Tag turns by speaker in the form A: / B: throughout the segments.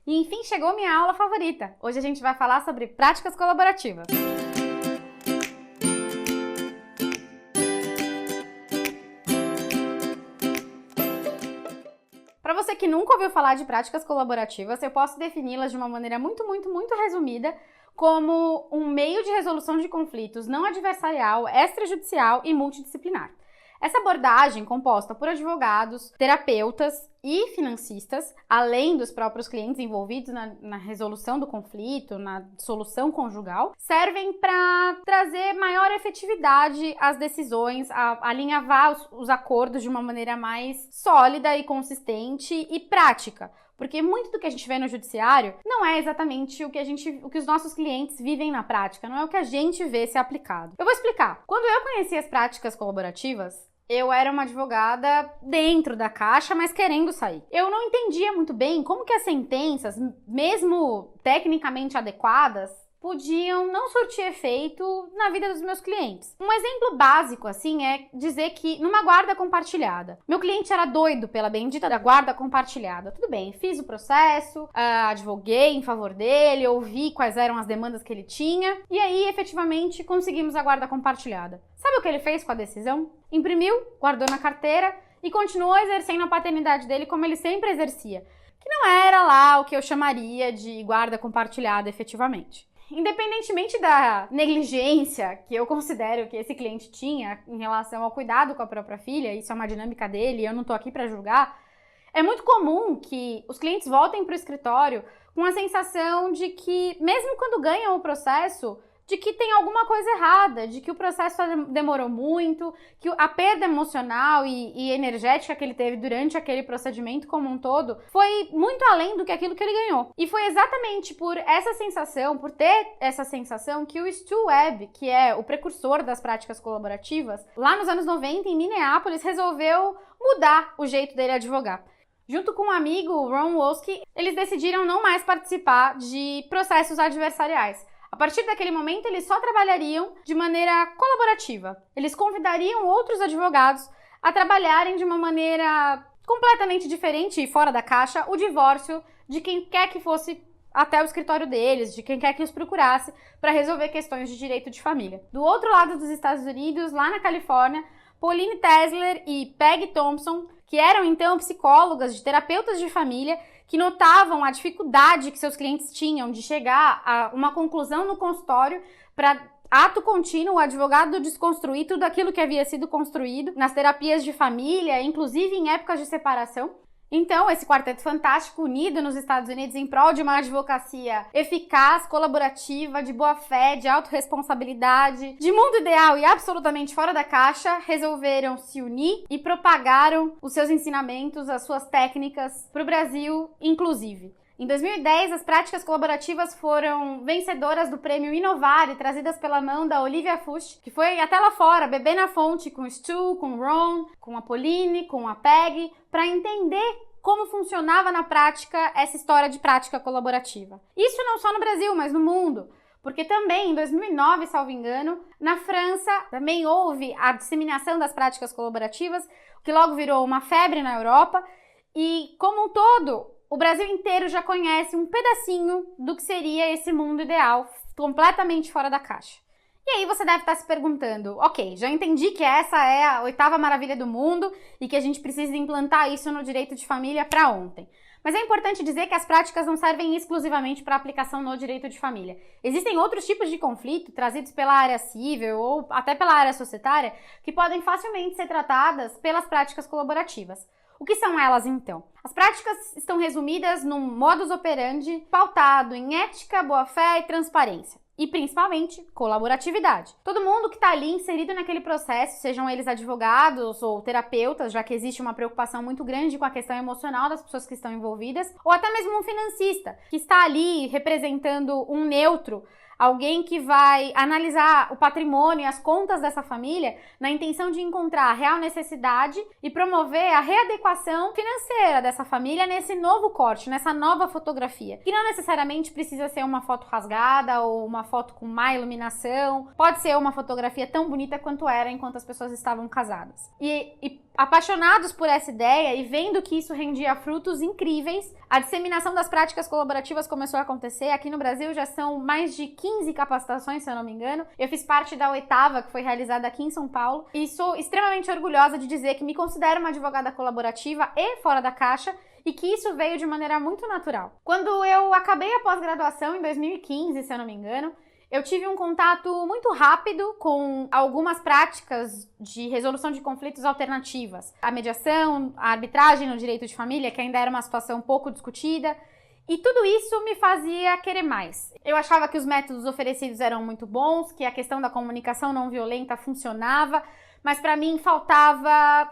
A: E enfim, chegou minha aula favorita. Hoje a gente vai falar sobre práticas colaborativas. Para você que nunca ouviu falar de práticas colaborativas, eu posso defini-las de uma maneira muito resumida como um meio de resolução de conflitos não adversarial, extrajudicial e multidisciplinar. Essa abordagem, composta por advogados, terapeutas e financistas, além dos próprios clientes envolvidos na resolução do conflito, na solução conjugal, servem para trazer maior efetividade às decisões, a alinhavar os acordos de uma maneira mais sólida e consistente e prática. Porque muito do que a gente vê no judiciário não é exatamente o que os nossos clientes vivem na prática, não é o que a gente vê ser aplicado. Eu vou explicar. Quando eu conheci as práticas colaborativas, eu era uma advogada dentro da caixa, mas querendo sair. Eu não entendia muito bem como que as sentenças, mesmo tecnicamente adequadas, podiam não surtir efeito na vida dos meus clientes. Um exemplo básico, assim, é dizer que numa guarda compartilhada, meu cliente era doido pela bendita da guarda compartilhada. Tudo bem, fiz o processo, advoguei em favor dele, ouvi quais eram as demandas que ele tinha, e aí, efetivamente, conseguimos a guarda compartilhada. Sabe o que ele fez com a decisão? Imprimiu, guardou na carteira e continuou exercendo a paternidade dele como ele sempre exercia, que não era lá o que eu chamaria de guarda compartilhada efetivamente. Independentemente da negligência que eu considero que esse cliente tinha em relação ao cuidado com a própria filha, isso é uma dinâmica dele, eu não tô aqui para julgar, é muito comum que os clientes voltem para o escritório com a sensação de que, mesmo quando ganham o processo, de que tem alguma coisa errada, de que o processo demorou muito, que a perda emocional e energética que ele teve durante aquele procedimento como um todo foi muito além do que aquilo que ele ganhou. E foi exatamente por essa sensação, por ter essa sensação, que o Stu Webb, que é o precursor das práticas colaborativas, lá nos anos 90, em Minneapolis, resolveu mudar o jeito dele advogar. Junto com um amigo, Ron Wolski, eles decidiram não mais participar de processos adversariais. A partir daquele momento, eles só trabalhariam de maneira colaborativa. Eles convidariam outros advogados a trabalharem de uma maneira completamente diferente e fora da caixa o divórcio de quem quer que fosse até o escritório deles, de quem quer que os procurasse para resolver questões de direito de família. Do outro lado dos Estados Unidos, lá na Califórnia, Pauline Tesler e Peggy Thompson, que eram então psicólogas de terapeutas de família, que notavam a dificuldade que seus clientes tinham de chegar a uma conclusão no consultório para ato contínuo, o advogado desconstruir tudo aquilo que havia sido construído nas terapias de família, inclusive em épocas de separação. Então, esse quarteto fantástico unido nos Estados Unidos em prol de uma advocacia eficaz, colaborativa, de boa-fé, de autorresponsabilidade, de mundo ideal e absolutamente fora da caixa, resolveram se unir e propagaram os seus ensinamentos, as suas técnicas para o Brasil, inclusive. Em 2010, as práticas colaborativas foram vencedoras do prêmio Inovar e trazidas pela mão da Olivia Fuchs, que foi até lá fora, beber na fonte com o Stu, com o Ron, com a Pauline, com a Peggy, para entender como funcionava na prática essa história de prática colaborativa. Isso não só no Brasil, mas no mundo. Porque também, em 2009, salvo engano, na França também houve a disseminação das práticas colaborativas, que logo virou uma febre na Europa, e como um todo, o Brasil inteiro já conhece um pedacinho do que seria esse mundo ideal, completamente fora da caixa. E aí você deve estar se perguntando, ok, já entendi que essa é a 8ª maravilha do mundo e que a gente precisa implantar isso no direito de família para ontem. Mas é importante dizer que as práticas não servem exclusivamente para aplicação no direito de família. Existem outros tipos de conflito trazidos pela área civil ou até pela área societária que podem facilmente ser tratadas pelas práticas colaborativas. O que são elas, então? As práticas estão resumidas num modus operandi pautado em ética, boa-fé e transparência. E, principalmente, colaboratividade. Todo mundo que está ali inserido naquele processo, sejam eles advogados ou terapeutas, já que existe uma preocupação muito grande com a questão emocional das pessoas que estão envolvidas, ou até mesmo um financista, que está ali representando um neutro, alguém que vai analisar o patrimônio e as contas dessa família na intenção de encontrar a real necessidade e promover a readequação financeira dessa família nesse novo corte, nessa nova fotografia, que não necessariamente precisa ser uma foto rasgada ou uma foto com má iluminação, pode ser uma fotografia tão bonita quanto era enquanto as pessoas estavam casadas. E Apaixonados por essa ideia e vendo que isso rendia frutos incríveis, a disseminação das práticas colaborativas começou a acontecer. Aqui no Brasil já são mais de 15 capacitações, se eu não me engano. Eu fiz parte da 8ª, que foi realizada aqui em São Paulo, e sou extremamente orgulhosa de dizer que me considero uma advogada colaborativa e fora da caixa, e que isso veio de maneira muito natural. Quando eu acabei a pós-graduação, em 2015, se eu não me engano, eu tive um contato muito rápido com algumas práticas de resolução de conflitos alternativas. A mediação, a arbitragem no direito de família, que ainda era uma situação pouco discutida, e tudo isso me fazia querer mais. Eu achava que os métodos oferecidos eram muito bons, que a questão da comunicação não violenta funcionava, mas para mim faltava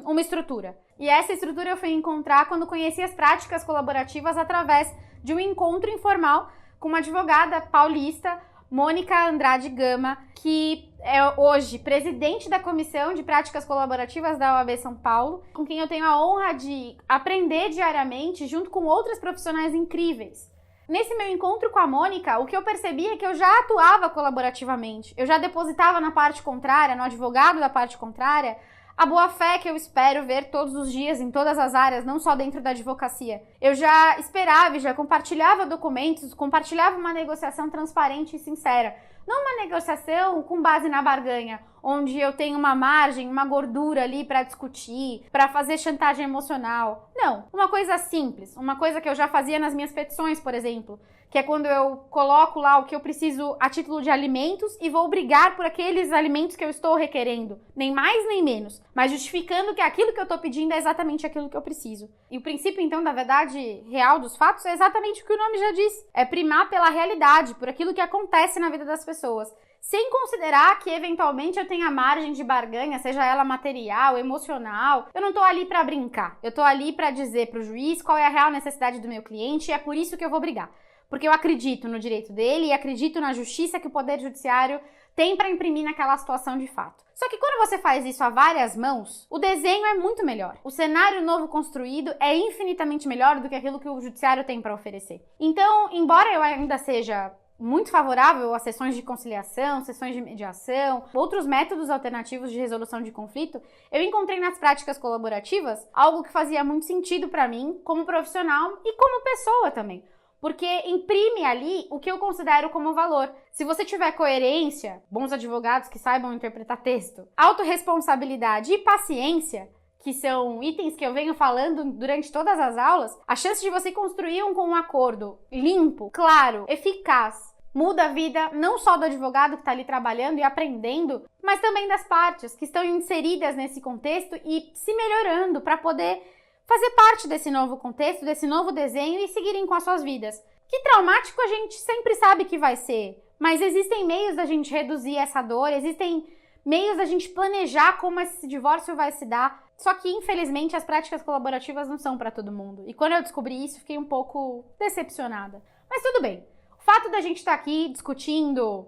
A: uma estrutura. E essa estrutura eu fui encontrar quando conheci as práticas colaborativas através de um encontro informal com uma advogada paulista, Mônica Andrade Gama, que é hoje presidente da Comissão de Práticas Colaborativas da OAB São Paulo, com quem eu tenho a honra de aprender diariamente junto com outras profissionais incríveis. Nesse meu encontro com a Mônica, o que eu percebi é que eu já atuava colaborativamente, eu já depositava na parte contrária, no advogado da parte contrária, a boa-fé que eu espero ver todos os dias em todas as áreas, não só dentro da advocacia. Eu já esperava e já compartilhava documentos, compartilhava uma negociação transparente e sincera. Não uma negociação com base na barganha, onde eu tenho uma margem, uma gordura ali para discutir, para fazer chantagem emocional. Não, uma coisa simples, uma coisa que eu já fazia nas minhas petições, por exemplo, que é quando eu coloco lá o que eu preciso a título de alimentos e vou brigar por aqueles alimentos que eu estou requerendo, nem mais nem menos, mas justificando que aquilo que eu estou pedindo é exatamente aquilo que eu preciso. E o princípio, então, da verdade real dos fatos é exatamente o que o nome já diz, é primar pela realidade, por aquilo que acontece na vida das pessoas, sem considerar que eventualmente eu tenha margem de barganha, seja ela material, emocional. Eu não tô ali para brincar, eu tô ali para dizer pro juiz qual é a real necessidade do meu cliente e é por isso que eu vou brigar. Porque eu acredito no direito dele e acredito na justiça que o Poder Judiciário tem para imprimir naquela situação de fato. Só que quando você faz isso a várias mãos, o desenho é muito melhor. O cenário novo construído é infinitamente melhor do que aquilo que o Judiciário tem para oferecer. Então, embora eu ainda seja muito favorável a sessões de conciliação, sessões de mediação, outros métodos alternativos de resolução de conflito, eu encontrei nas práticas colaborativas algo que fazia muito sentido para mim como profissional e como pessoa também. Porque imprime ali o que eu considero como valor. Se você tiver coerência, bons advogados que saibam interpretar texto, autorresponsabilidade e paciência, que são itens que eu venho falando durante todas as aulas, a chance de você construir um acordo limpo, claro, eficaz, muda a vida não só do advogado que está ali trabalhando e aprendendo, mas também das partes que estão inseridas nesse contexto e se melhorando para poder fazer parte desse novo contexto, desse novo desenho e seguirem com as suas vidas. Que traumático a gente sempre sabe que vai ser, mas existem meios da gente reduzir essa dor, existem meios da gente planejar como esse divórcio vai se dar, só que infelizmente as práticas colaborativas não são para todo mundo. E quando eu descobri isso, fiquei um pouco decepcionada. Mas tudo bem, o fato da gente estar aqui discutindo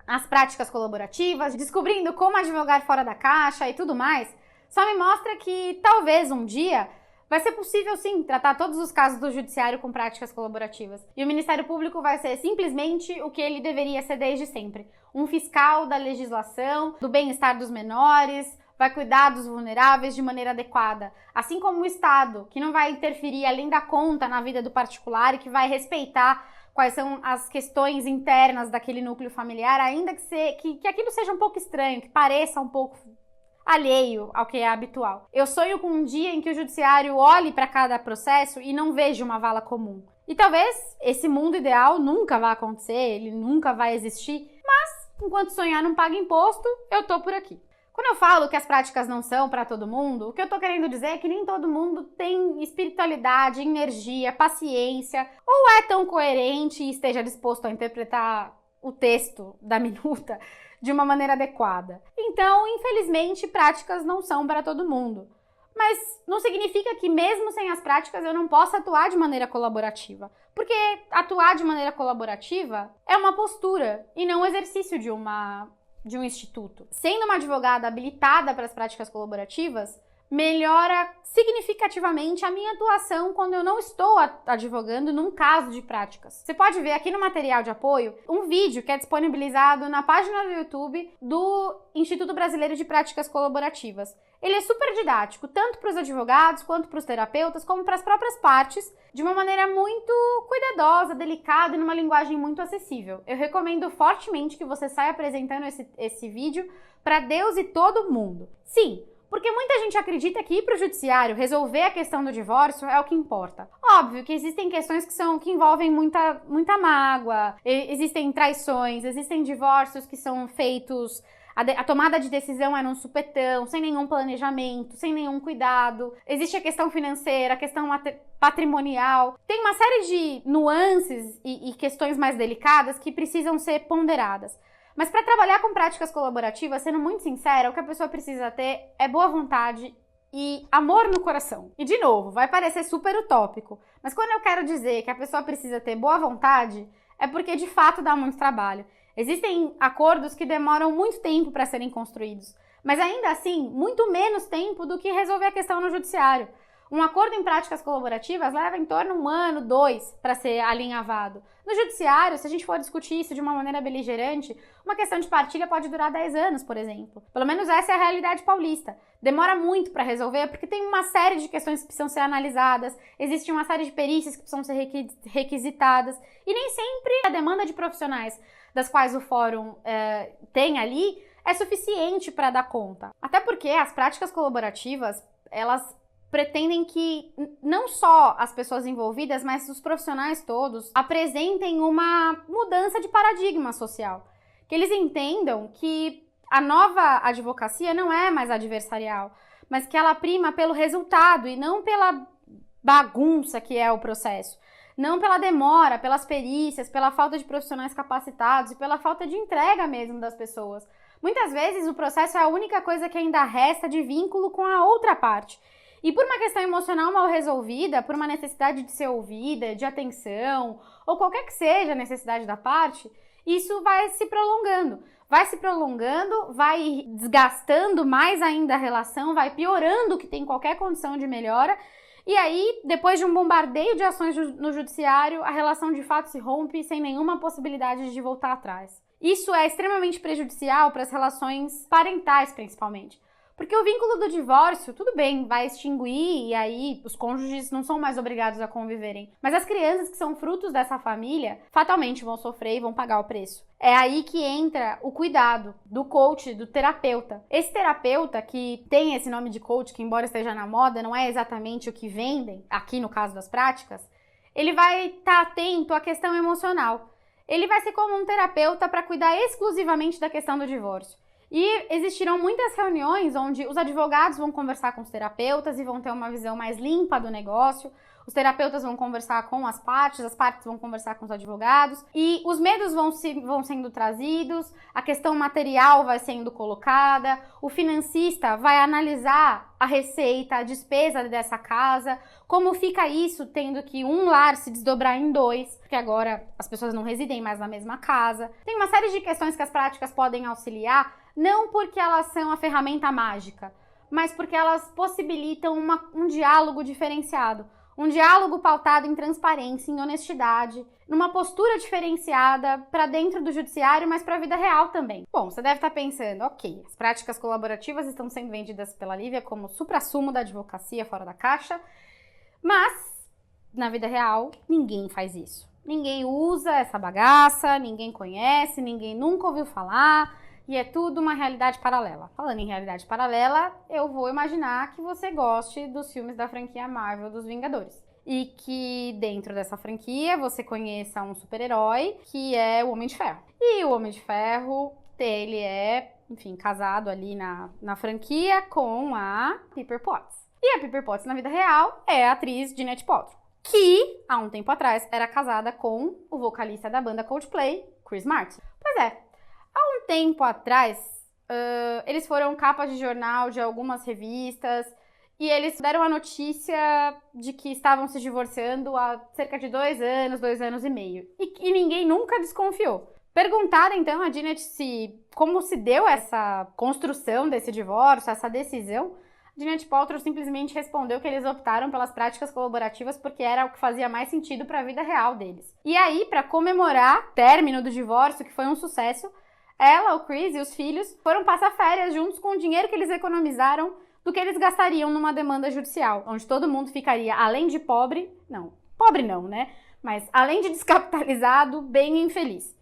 A: as práticas colaborativas, descobrindo como advogar fora da caixa e tudo mais, só me mostra que talvez um dia vai ser possível sim tratar todos os casos do judiciário com práticas colaborativas. E o Ministério Público vai ser simplesmente o que ele deveria ser desde sempre. Um fiscal da legislação, do bem-estar dos menores, vai cuidar dos vulneráveis de maneira adequada. Assim como o Estado, que não vai interferir além da conta na vida do particular e que vai respeitar quais são as questões internas daquele núcleo familiar, ainda que aquilo seja um pouco estranho, que pareça um pouco alheio ao que é habitual. Eu sonho com um dia em que o judiciário olhe para cada processo e não veja uma vala comum. E talvez esse mundo ideal nunca vá acontecer, ele nunca vai existir, mas enquanto sonhar não paga imposto, eu tô por aqui. Quando eu falo que as práticas não são para todo mundo, o que eu tô querendo dizer é que nem todo mundo tem espiritualidade, energia, paciência, ou é tão coerente e esteja disposto a interpretar o texto da minuta de uma maneira adequada. Então, infelizmente, práticas não são para todo mundo. Mas não significa que mesmo sem as práticas eu não possa atuar de maneira colaborativa. Porque atuar de maneira colaborativa é uma postura e não um exercício de um instituto. Sendo uma advogada habilitada para as práticas colaborativas, melhora significativamente a minha atuação quando eu não estou advogando num caso de práticas. Você pode ver aqui no material de apoio um vídeo que é disponibilizado na página do YouTube do Instituto Brasileiro de Práticas Colaborativas. Ele é super didático, tanto para os advogados, quanto para os terapeutas, como para as próprias partes, de uma maneira muito cuidadosa, delicada e numa linguagem muito acessível. Eu recomendo fortemente que você saia apresentando esse vídeo para Deus e todo mundo. Sim, porque muita gente acredita que ir para o judiciário resolver a questão do divórcio é o que importa. Óbvio que existem questões que envolvem muita mágoa, existem traições, existem divórcios que são feitos... A tomada de decisão é num supetão, sem nenhum planejamento, sem nenhum cuidado. Existe a questão financeira, a questão patrimonial. Tem uma série de nuances e questões mais delicadas que precisam ser ponderadas. Mas para trabalhar com práticas colaborativas, sendo muito sincera, o que a pessoa precisa ter é boa vontade e amor no coração. E de novo, vai parecer super utópico, mas quando eu quero dizer que a pessoa precisa ter boa vontade, é porque de fato dá muito trabalho. Existem acordos que demoram muito tempo para serem construídos, mas ainda assim, muito menos tempo do que resolver a questão no judiciário. Um acordo em práticas colaborativas leva em torno de 1 ano, 2, para ser alinhavado. No judiciário, se a gente for discutir isso de uma maneira beligerante, uma questão de partilha pode durar 10 anos, por exemplo. Pelo menos essa é a realidade paulista. Demora muito para resolver porque tem uma série de questões que precisam ser analisadas, existe uma série de perícias que precisam ser requisitadas, e nem sempre a demanda de profissionais das quais o fórum tem ali é suficiente para dar conta. Até porque as práticas colaborativas, elas pretendem que não só as pessoas envolvidas, mas os profissionais todos apresentem uma mudança de paradigma social. Que eles entendam que a nova advocacia não é mais adversarial, mas que ela prima pelo resultado e não pela bagunça que é o processo. Não pela demora, pelas perícias, pela falta de profissionais capacitados e pela falta de entrega mesmo das pessoas. Muitas vezes o processo é a única coisa que ainda resta de vínculo com a outra parte. E por uma questão emocional mal resolvida, por uma necessidade de ser ouvida, de atenção, ou qualquer que seja a necessidade da parte, isso vai se prolongando. Vai desgastando mais ainda a relação, vai piorando o que tem qualquer condição de melhora. E aí, depois de um bombardeio de ações no judiciário, a relação de fato se rompe sem nenhuma possibilidade de voltar atrás. Isso é extremamente prejudicial para as relações parentais, principalmente. Porque o vínculo do divórcio, tudo bem, vai extinguir e aí os cônjuges não são mais obrigados a conviverem. Mas as crianças que são frutos dessa família, fatalmente vão sofrer e vão pagar o preço. É aí que entra o cuidado do coach, do terapeuta. Esse terapeuta que tem esse nome de coach, que embora esteja na moda, não é exatamente o que vendem, aqui no caso das práticas, ele vai estar atento à questão emocional. Ele vai ser como um terapeuta para cuidar exclusivamente da questão do divórcio. E existirão muitas reuniões onde os advogados vão conversar com os terapeutas e vão ter uma visão mais limpa do negócio. Os terapeutas vão conversar com as partes vão conversar com os advogados. E os medos vão sendo trazidos, a questão material vai sendo colocada, o financista vai analisar a receita, a despesa dessa casa, como fica isso tendo que um lar se desdobrar em 2, porque agora as pessoas não residem mais na mesma casa. Tem uma série de questões que as práticas podem auxiliar, não porque elas são a ferramenta mágica, mas porque elas possibilitam um diálogo diferenciado. Um diálogo pautado em transparência, em honestidade, numa postura diferenciada para dentro do judiciário, mas para a vida real também. Bom, você deve estar pensando, ok, as práticas colaborativas estão sendo vendidas pela Lívia como suprassumo da advocacia fora da caixa, mas na vida real ninguém faz isso. Ninguém usa essa bagaça, ninguém conhece, ninguém nunca ouviu falar. E é tudo uma realidade paralela. Falando em realidade paralela, eu vou imaginar que você goste dos filmes da franquia Marvel dos Vingadores. E que dentro dessa franquia você conheça um super-herói que é o Homem de Ferro. E o Homem de Ferro, ele é, enfim, casado ali na franquia com a Pepper Potts. E a Pepper Potts na vida real é a atriz Gwyneth Paltrow, que há um tempo atrás era casada com o vocalista da banda Coldplay, Chris Martin. Pois é. Há um tempo atrás, eles foram capas de jornal de algumas revistas e eles deram a notícia de que estavam se divorciando há cerca de 2 anos e meio. E ninguém nunca desconfiou. Perguntaram então a Gwyneth como se deu essa construção desse divórcio, essa decisão. Gwyneth Paltrow simplesmente respondeu que eles optaram pelas práticas colaborativas porque era o que fazia mais sentido para a vida real deles. E aí, para comemorar o término do divórcio, que foi um sucesso, ela, o Chris e os filhos foram passar férias juntos com o dinheiro que eles economizaram do que eles gastariam numa demanda judicial, onde todo mundo ficaria, além de pobre não, né? Mas além de descapitalizado, bem infeliz.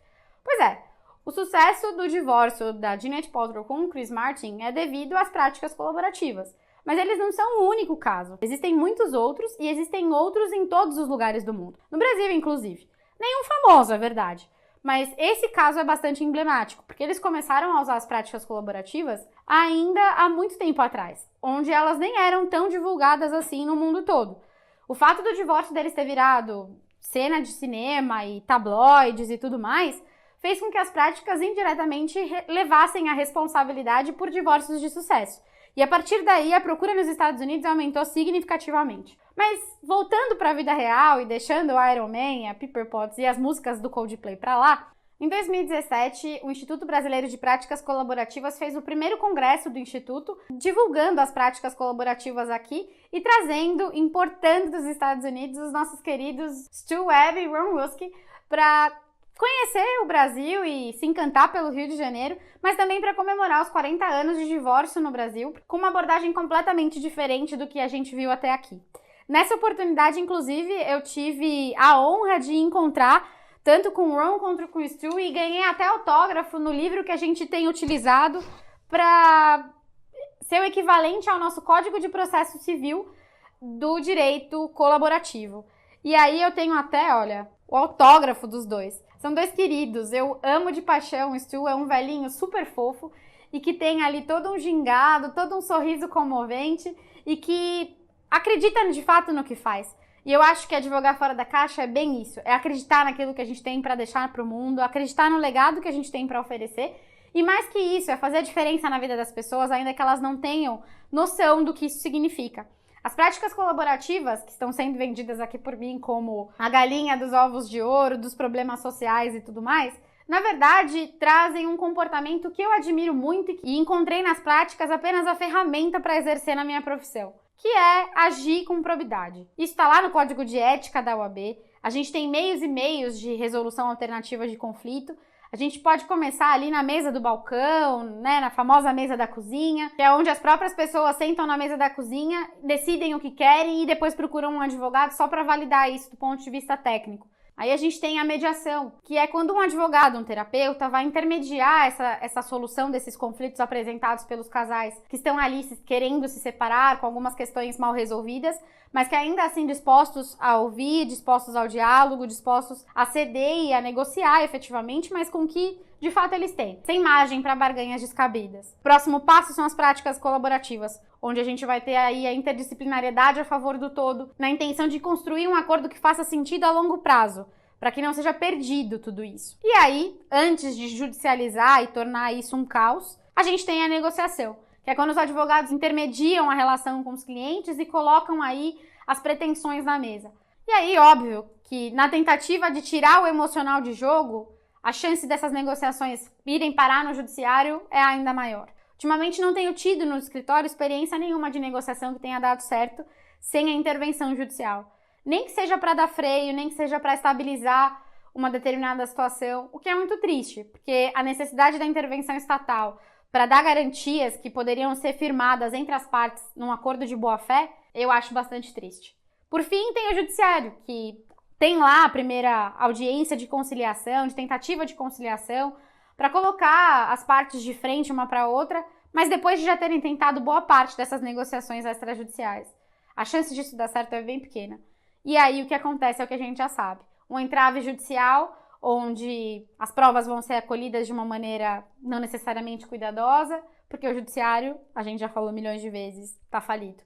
A: Pois é, o sucesso do divórcio da Gwyneth Paltrow com o Chris Martin é devido às práticas colaborativas. Mas eles não são o único caso. Existem muitos outros e existem outros em todos os lugares do mundo. No Brasil, inclusive. Nenhum famoso, é verdade. Mas esse caso é bastante emblemático, porque eles começaram a usar as práticas colaborativas ainda há muito tempo atrás, onde elas nem eram tão divulgadas assim no mundo todo. O fato do divórcio deles ter virado cena de cinema e tabloides e tudo mais, fez com que as práticas indiretamente levassem a responsabilidade por divórcios de sucesso. E a partir daí, a procura nos Estados Unidos aumentou significativamente. Mas, voltando para a vida real e deixando o Iron Man, a Pepper Potts e as músicas do Coldplay para lá, em 2017, o Instituto Brasileiro de Práticas Colaborativas fez o primeiro congresso do Instituto, divulgando as práticas colaborativas aqui e trazendo, importando dos Estados Unidos, os nossos queridos Stu Webb e Ron Ruski para conhecer o Brasil e se encantar pelo Rio de Janeiro, mas também para comemorar os 40 anos de divórcio no Brasil, com uma abordagem completamente diferente do que a gente viu até aqui. Nessa oportunidade, inclusive, eu tive a honra de encontrar tanto com o Ron quanto com o Stu e ganhei até autógrafo no livro que a gente tem utilizado para ser o equivalente ao nosso Código de Processo Civil do direito colaborativo. E aí eu tenho até, olha, o autógrafo dos dois. São dois queridos, eu amo de paixão. O Stu é um velhinho super fofo e que tem ali todo um gingado, todo um sorriso comovente e que acredita de fato no que faz. E eu acho que advogar fora da caixa é bem isso, é acreditar naquilo que a gente tem para deixar para o mundo, acreditar no legado que a gente tem para oferecer e mais que isso, é fazer a diferença na vida das pessoas, ainda que elas não tenham noção do que isso significa. As práticas colaborativas, que estão sendo vendidas aqui por mim como a galinha dos ovos de ouro, dos problemas sociais e tudo mais, na verdade, trazem um comportamento que eu admiro muito e encontrei nas práticas apenas a ferramenta para exercer na minha profissão, que é agir com probidade. Isso está lá no Código de Ética da OAB, a gente tem meios e meios de resolução alternativa de conflito. A gente pode começar ali na mesa do balcão, né, na famosa mesa da cozinha, que é onde as próprias pessoas sentam na mesa da cozinha, decidem o que querem e depois procuram um advogado só para validar isso do ponto de vista técnico. Aí a gente tem a mediação, que é quando um advogado, um terapeuta, vai intermediar essa solução desses conflitos apresentados pelos casais que estão ali querendo se separar com algumas questões mal resolvidas, mas que ainda assim dispostos a ouvir, dispostos ao diálogo, dispostos a ceder e a negociar efetivamente, mas com que de fato eles têm, sem margem para barganhas descabidas. Próximo passo são as práticas colaborativas, onde a gente vai ter aí a interdisciplinariedade a favor do todo, na intenção de construir um acordo que faça sentido a longo prazo, para que não seja perdido tudo isso. E aí, antes de judicializar e tornar isso um caos, a gente tem a negociação, que é quando os advogados intermediam a relação com os clientes e colocam aí as pretensões na mesa. E aí, óbvio, que na tentativa de tirar o emocional de jogo, a chance dessas negociações irem parar no judiciário é ainda maior. Ultimamente não tenho tido no escritório experiência nenhuma de negociação que tenha dado certo sem a intervenção judicial. Nem que seja para dar freio, nem que seja para estabilizar uma determinada situação, o que é muito triste, porque a necessidade da intervenção estatal para dar garantias que poderiam ser firmadas entre as partes num acordo de boa-fé, eu acho bastante triste. Por fim, tem o judiciário, que tem lá a primeira audiência de conciliação, de tentativa de conciliação, para colocar as partes de frente uma para a outra, mas depois de já terem tentado boa parte dessas negociações extrajudiciais. A chance disso dar certo é bem pequena. E aí o que acontece é o que a gente já sabe. Um entrave judicial, onde as provas vão ser acolhidas de uma maneira não necessariamente cuidadosa, porque o judiciário, a gente já falou milhões de vezes, está falido.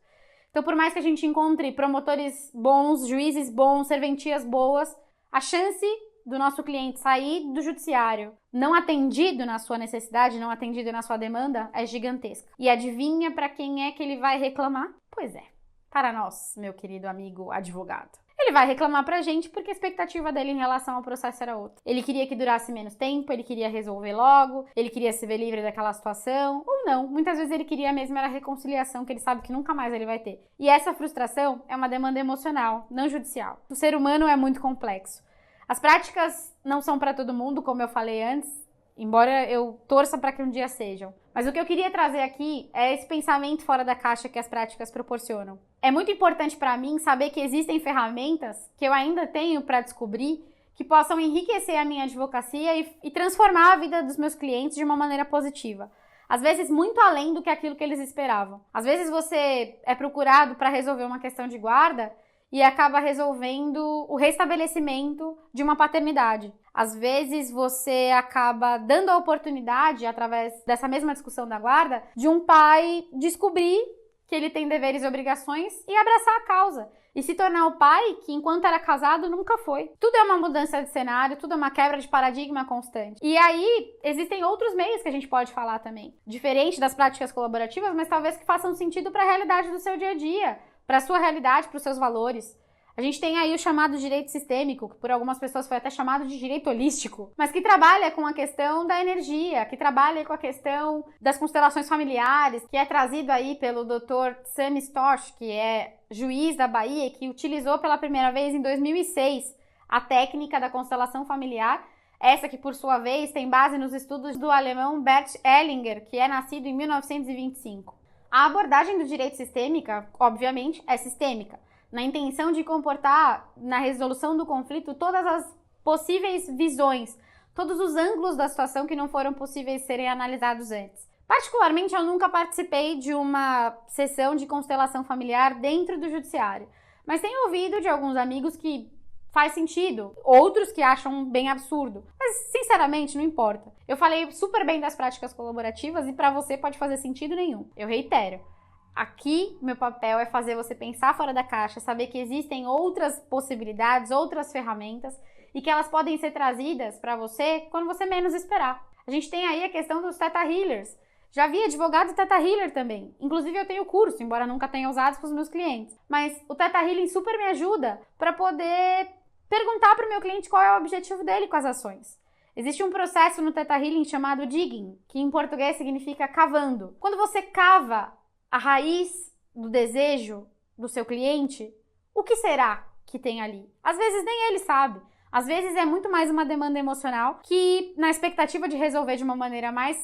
A: Então, por mais que a gente encontre promotores bons, juízes bons, serventias boas, a chance do nosso cliente sair do judiciário não atendido na sua necessidade, não atendido na sua demanda, é gigantesca. E adivinha para quem é que ele vai reclamar? Pois é, para nós, meu querido amigo advogado. ele vai reclamar pra gente porque a expectativa dele em relação ao processo era outra. Ele queria que durasse menos tempo, ele queria resolver logo, ele queria se ver livre daquela situação, ou não. Muitas vezes ele queria mesmo era a reconciliação que ele sabe que nunca mais ele vai ter. E essa frustração é uma demanda emocional, não judicial. O ser humano é muito complexo. As práticas não são pra todo mundo, como eu falei antes, embora eu torça para que um dia sejam. Mas o que eu queria trazer aqui é esse pensamento fora da caixa que as práticas proporcionam. É muito importante para mim saber que existem ferramentas que eu ainda tenho para descobrir que possam enriquecer a minha advocacia e transformar a vida dos meus clientes de uma maneira positiva. Às vezes muito além do que aquilo que eles esperavam. Às vezes você é procurado para resolver uma questão de guarda e acaba resolvendo o restabelecimento de uma paternidade. Às vezes você acaba dando a oportunidade, através dessa mesma discussão da guarda, de um pai descobrir que ele tem deveres e obrigações e abraçar a causa. E se tornar o pai que, enquanto era casado, nunca foi. Tudo é uma mudança de cenário, tudo é uma quebra de paradigma constante. E aí, existem outros meios que a gente pode falar também. Diferente das práticas colaborativas, mas talvez que façam sentido para a realidade do seu dia a dia, para a sua realidade, para os seus valores. A gente tem aí o chamado direito sistêmico, que por algumas pessoas foi até chamado de direito holístico, mas que trabalha com a questão da energia, que trabalha com a questão das constelações familiares, que é trazido aí pelo Dr. Sam Storch, que é juiz da Bahia, que utilizou pela primeira vez em 2006 a técnica da constelação familiar, essa que por sua vez tem base nos estudos do alemão Bert Hellinger, que é nascido em 1925. A abordagem do direito sistêmica, obviamente, é sistêmica, na intenção de comportar na resolução do conflito todas as possíveis visões, todos os ângulos da situação que não foram possíveis serem analisados antes. Particularmente, eu nunca participei de uma sessão de constelação familiar dentro do judiciário, mas tenho ouvido de alguns amigos que faz sentido, outros que acham bem absurdo, mas sinceramente não importa. Eu falei super bem das práticas colaborativas e para você pode fazer sentido nenhum. Eu reitero. Aqui, meu papel é fazer você pensar fora da caixa, saber que existem outras possibilidades, outras ferramentas e que elas podem ser trazidas para você quando você menos esperar. A gente tem aí a questão dos Theta Healers. Já vi advogado Theta Healer também. Inclusive eu tenho curso, embora nunca tenha usado com os meus clientes. Mas o Theta Healing super me ajuda para poder perguntar para o meu cliente qual é o objetivo dele com as ações. Existe um processo no Theta Healing chamado digging, que em português significa cavando. Quando você cava a raiz do desejo do seu cliente, o que será que tem ali? Às vezes nem ele sabe. Às vezes é muito mais uma demanda emocional que, na expectativa de resolver de uma maneira mais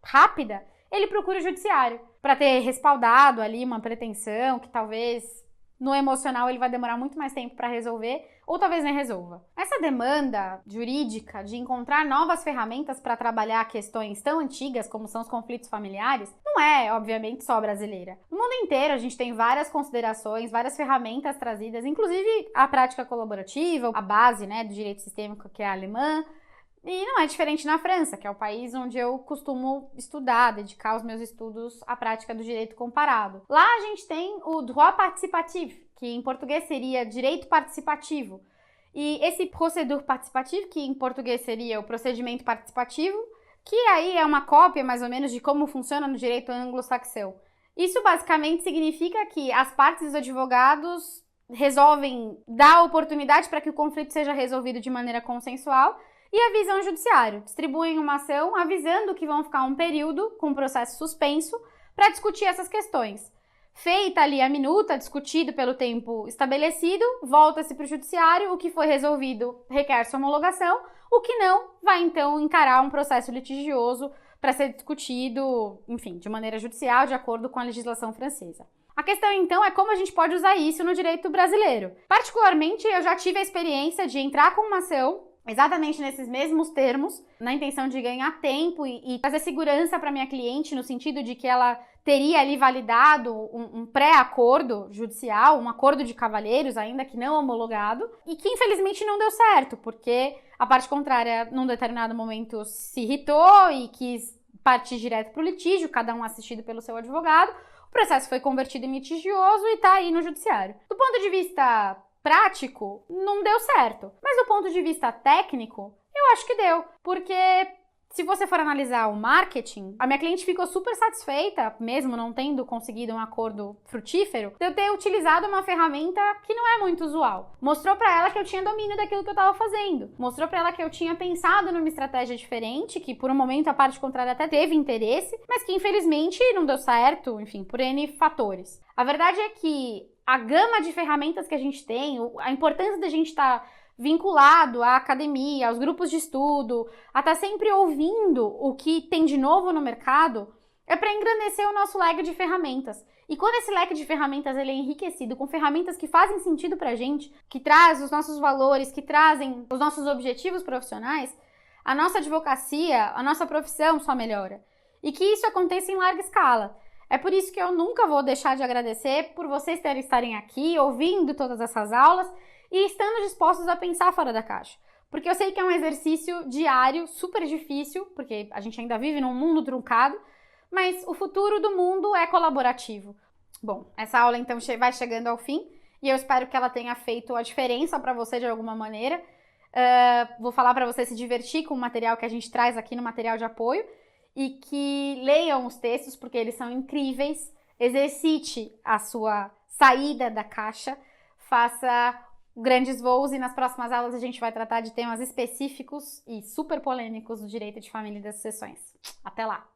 A: rápida, ele procura o judiciário para ter respaldado ali uma pretensão que talvez no emocional ele vai demorar muito mais tempo para resolver ou talvez nem resolva. Essa demanda jurídica de encontrar novas ferramentas para trabalhar questões tão antigas como são os conflitos familiares não é, obviamente, só brasileira. No mundo inteiro a gente tem várias considerações, várias ferramentas trazidas, inclusive a prática colaborativa, a base, né, do direito sistêmico, que é a alemã. E não é diferente na França, que é o país onde eu costumo estudar, dedicar os meus estudos à prática do direito comparado. Lá a gente tem o droit participatif, que em português seria direito participativo. E esse procédure participative, que em português seria o procedimento participativo, que aí é uma cópia mais ou menos de como funciona no direito anglo-saxão. Isso basicamente significa que as partes dos advogados resolvem dar oportunidade para que o conflito seja resolvido de maneira consensual e avisam o judiciário, distribuem uma ação avisando que vão ficar um período com o processo suspenso para discutir essas questões. Feita ali a minuta, discutido pelo tempo estabelecido, volta-se para o judiciário, o que foi resolvido requer sua homologação, o que não vai então encarar um processo litigioso para ser discutido, enfim, de maneira judicial, de acordo com a legislação francesa. A questão então é como a gente pode usar isso no direito brasileiro. Particularmente, eu já tive a experiência de entrar com uma ação exatamente nesses mesmos termos, na intenção de ganhar tempo e trazer segurança para minha cliente, no sentido de que ela teria ali validado um pré-acordo judicial, um acordo de cavalheiros, ainda que não homologado, e que infelizmente não deu certo, porque a parte contrária, num determinado momento, se irritou e quis partir direto para o litígio, cada um assistido pelo seu advogado. O processo foi convertido em litigioso e está aí no judiciário. Do ponto de vista prático, não deu certo. Mas do ponto de vista técnico, eu acho que deu. Porque Se você for analisar o marketing, a minha cliente ficou super satisfeita, mesmo não tendo conseguido um acordo frutífero, de eu ter utilizado uma ferramenta que não é muito usual. Mostrou pra ela que eu tinha domínio daquilo que eu tava fazendo. Mostrou pra ela que eu tinha pensado numa estratégia diferente, que por um momento a parte contrária até teve interesse, mas que infelizmente não deu certo, enfim, por N fatores. A verdade é que a gama de ferramentas que a gente tem, a importância da gente estar vinculado à academia, aos grupos de estudo, a estar sempre ouvindo o que tem de novo no mercado, é para engrandecer o nosso leque de ferramentas. E quando esse leque de ferramentas ele é enriquecido com ferramentas que fazem sentido pra gente, que traz os nossos valores, que trazem os nossos objetivos profissionais, a nossa advocacia, a nossa profissão só melhora. E que isso aconteça em larga escala. É por isso que eu nunca vou deixar de agradecer por vocês estarem aqui, ouvindo todas essas aulas, e estando dispostos a pensar fora da caixa. Porque eu sei que é um exercício diário, super difícil, porque a gente ainda vive num mundo truncado, mas o futuro do mundo é colaborativo. Bom, essa aula então vai chegando ao fim, e eu espero que ela tenha feito a diferença para você de alguma maneira. Vou falar para você se divertir com o material que a gente traz aqui no material de apoio, e que leiam os textos, porque eles são incríveis. Exercite a sua saída da caixa, faça grandes voos, e nas próximas aulas a gente vai tratar de temas específicos e super polêmicos do direito de família e das sucessões. Até lá!